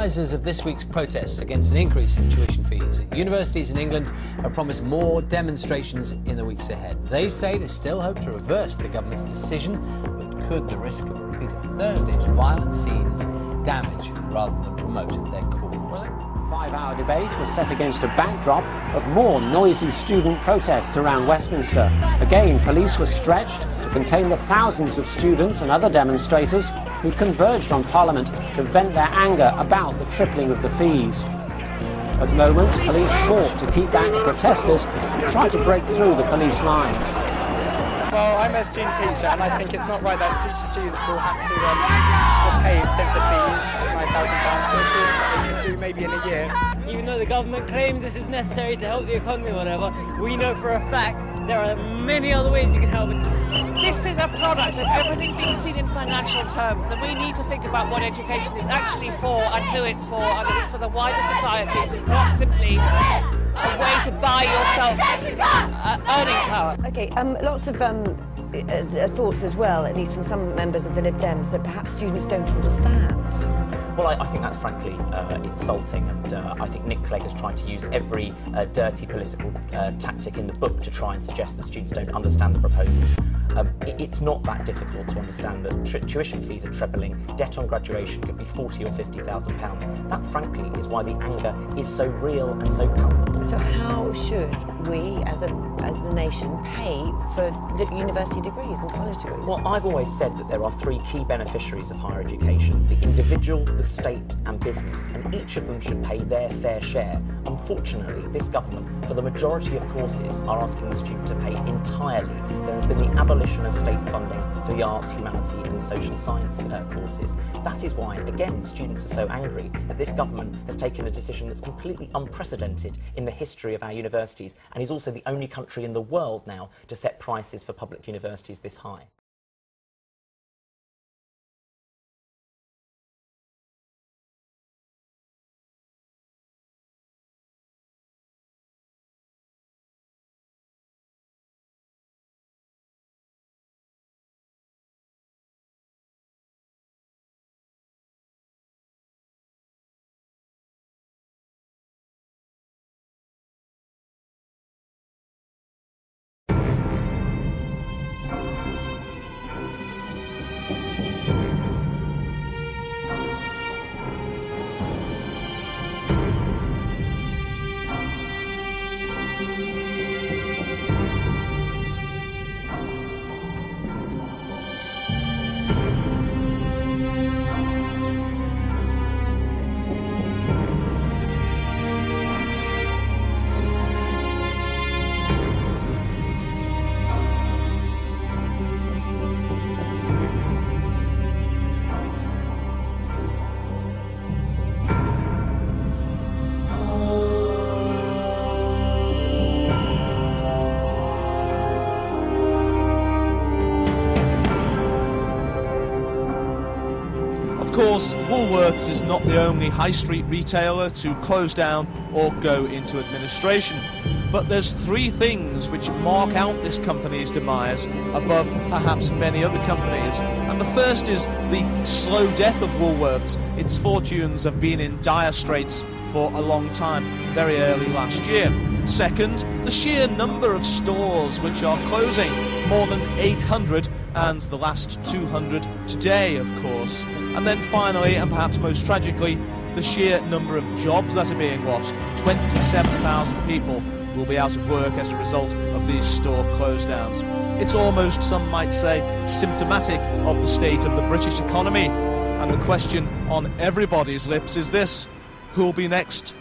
Organisers of this week's protests against an increase in tuition fees at universities in England have promised more demonstrations in the weeks ahead. They say they still hope to reverse the government's decision, but could the risk of a repeat of Thursday's violent scenes damage rather than promote their cause? The 5-hour debate was set against a backdrop of more noisy student protests around Westminster. Again, police were stretched to contain the thousands of students and other demonstrators who'd converged on Parliament to vent their anger about the tripling of the fees. At moments, police fought to keep back protesters who tried to break through the police lines. Well, I'm a student teacher, and I think it's not right that future students will have to pay extensive fees, £9,000, so of course they could do maybe in a year. Even though the government claims this is necessary to help the economy or whatever, we know for a fact there are many other ways you can help it. This is a product of everything being seen in financial terms, and we need to think about what education is actually for and who it's for, and that it's for the wider society. It is not simply a way to buy yourself earning power. Okay, lots of thoughts as well, at least from some members of the Lib Dems, that perhaps students don't understand. Well, I think that's frankly insulting, and I think Nick Clegg has tried to use every dirty political tactic in the book to try and suggest that students don't understand the proposals. It's not that difficult to understand that tuition fees are trebling, debt on graduation could be £40,000 or £50,000. That, frankly, is why the anger is so real and so palpable. So how should we, as a nation, pay for university degrees and college degrees? Well, I've always said that there are three key beneficiaries of higher education: the individual, the state and business, and each of them should pay their fair share. Unfortunately, this government, for the majority of courses, are asking the student to pay entirely. There has been the abolition of state funding for the arts, humanity and social science courses. That is why, again, students are so angry that this government has taken a decision that's completely unprecedented in the history of our universities, and is also the only country in the world now to set prices for public universities this high. Of course, Woolworths is not the only high street retailer to close down or go into administration. But there's three things which mark out this company's demise above perhaps many other companies. And the first is the slow death of Woolworths. Its fortunes have been in dire straits for a long time, very early last year. Second, the sheer number of stores which are closing, more than 800, and the last 200 today, of course. And then finally, and perhaps most tragically, the sheer number of jobs that are being lost. 27,000 people will be out of work as a result of these store close downs. It's almost, some might say, symptomatic of the state of the British economy. And the question on everybody's lips is this: who'll be next?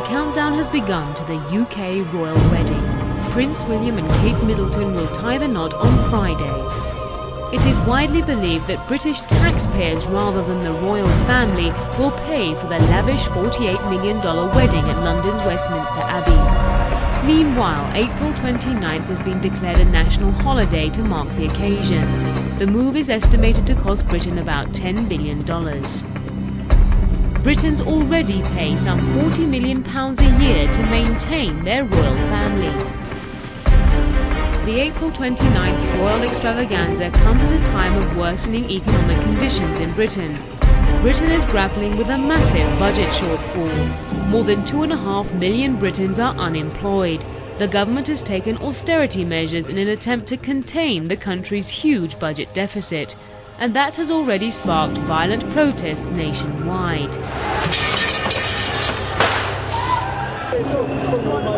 the countdown has begun to the UK royal wedding. Prince William and Kate Middleton will tie the knot on Friday. It is widely believed that British taxpayers rather than the royal family will pay for the lavish $48 million wedding at London's Westminster Abbey. Meanwhile, April 29th has been declared a national holiday to mark the occasion. The move is estimated to cost Britain about $10 billion. Britons already pay some £40 million a year to maintain their royal family. The April 29th royal extravaganza comes at a time of worsening economic conditions in Britain. Britain is grappling with a massive budget shortfall. More than 2.5 million Britons are unemployed. The government has taken austerity measures in an attempt to contain the country's huge budget deficit, and that has already sparked violent protests nationwide.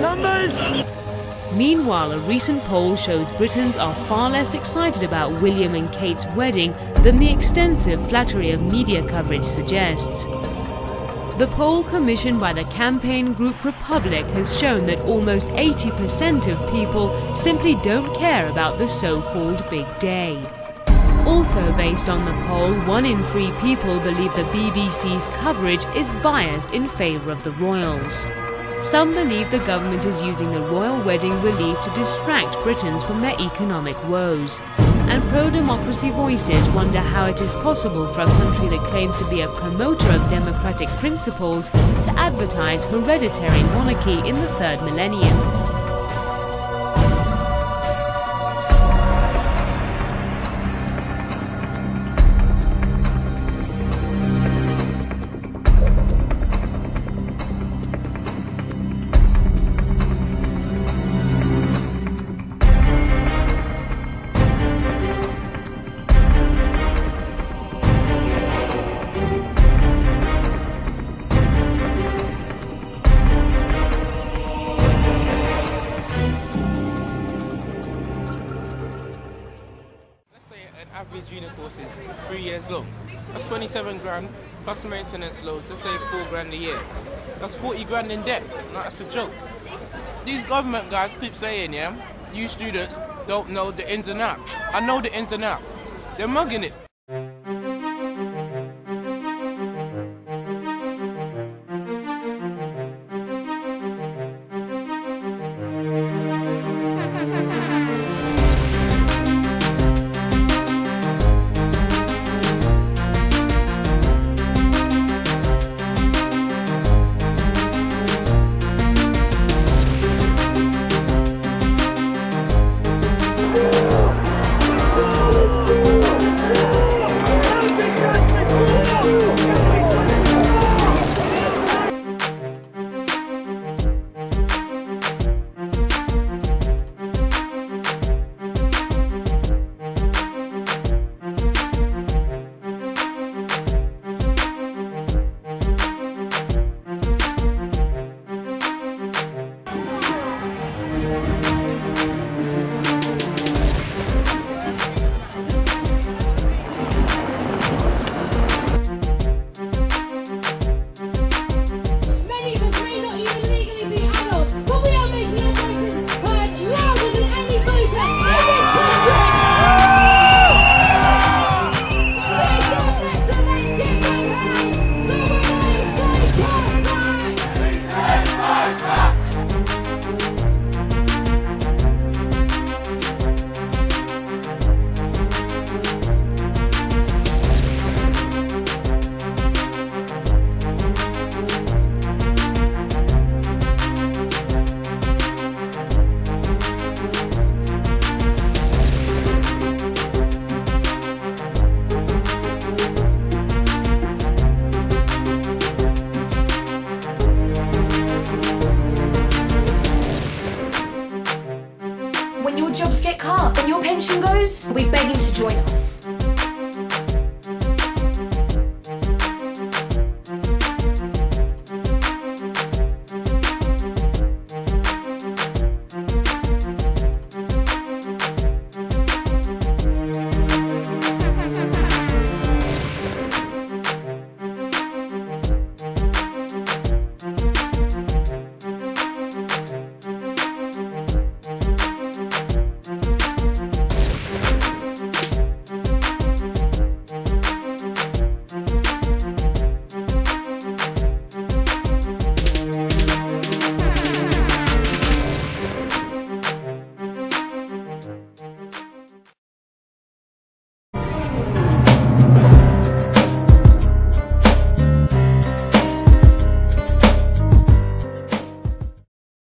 Numbers! Meanwhile, a recent poll shows Britons are far less excited about William and Kate's wedding than the extensive flattery of media coverage suggests. The poll commissioned by the campaign group Republic has shown that almost 80% of people simply don't care about the so-called big day. Also based on the poll, 1 in 3 people believe the BBC's coverage is biased in favour of the royals. Some believe the government is using the royal wedding relief to distract Britons from their economic woes. And pro-democracy voices wonder how it is possible for a country that claims to be a promoter of democratic principles to advertise hereditary monarchy in the 3rd millennium. Average unit course is 3 years long. That's 27 grand plus maintenance loads, let's say 4 grand a year. That's 40 grand in debt. No, that's a joke. These government guys keep saying, yeah, you students don't know the ins and outs. I know the ins and outs. They're mugging it. When your jobs get cut and your pension goes, we're begging to join us.